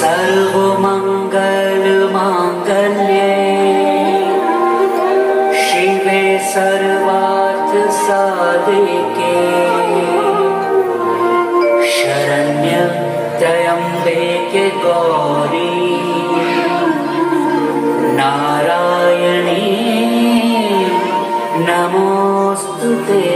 सर्वमंगल मांगल्ये शिवे सर्वार्थ साधिके शरण्य त्र्यंबके गौरी नारायणी नमोस्तुते।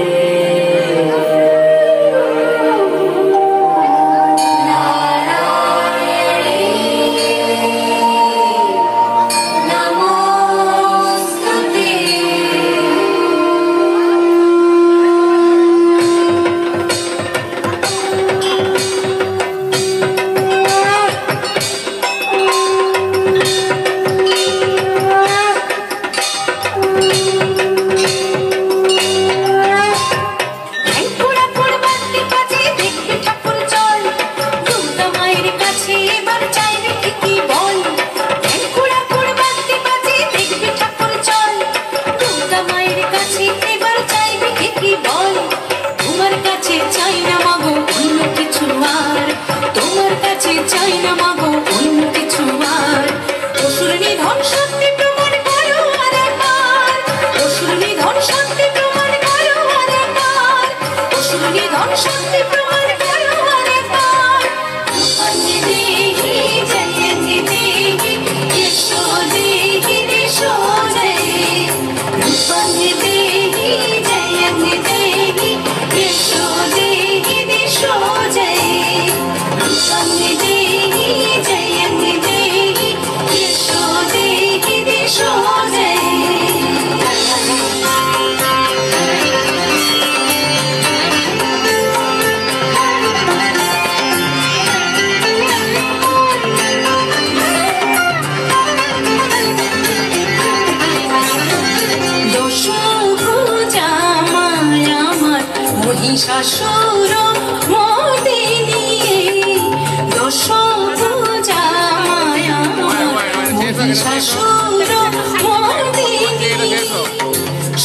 শাশুর মোদিনী দোষ পূজা মায়া শাশুর মোদিনী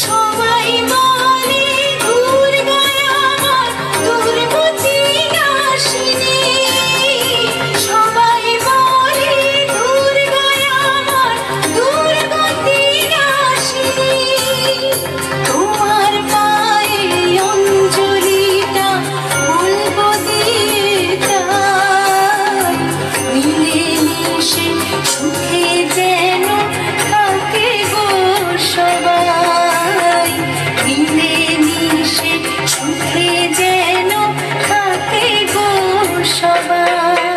সবাই বলে দুর্গায় আমার দুর্গতি নাশিনী সবাই বলে দুর্গায় আমার দুর্গতি নাশিনী তোমার পায়ে অঞ্জলিটা বলবো দিতে মিলে মিশে সুখে যেন থাকে গো সবাই মিলে মিশে সুখে যেন থাকে গো সবাই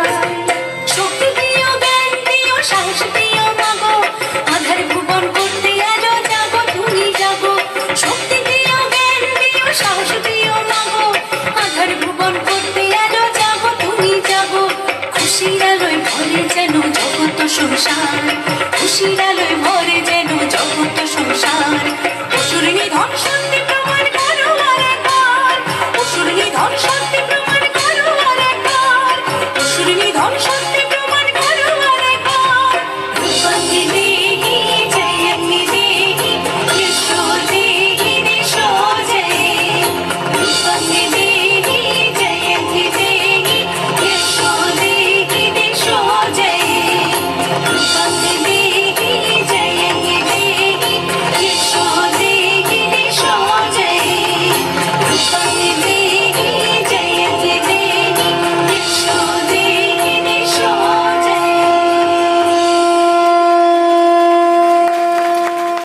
শক্তি দিও জ্ঞান দিও সাহস দিও মাগো আধার ভুবন করতে আজও যাবো তুমি যাবো শক্তি দিও জ্ঞান দিও সাহস দিও মাগো আধার ভুবন করতে আজও যাবো তুমি যাবো খুশির আলোয় ভরে যেন জগৎ সংসার খুশির আলোয় ভরে যেন জগৎ সংসার অসুর নিধন শান্তি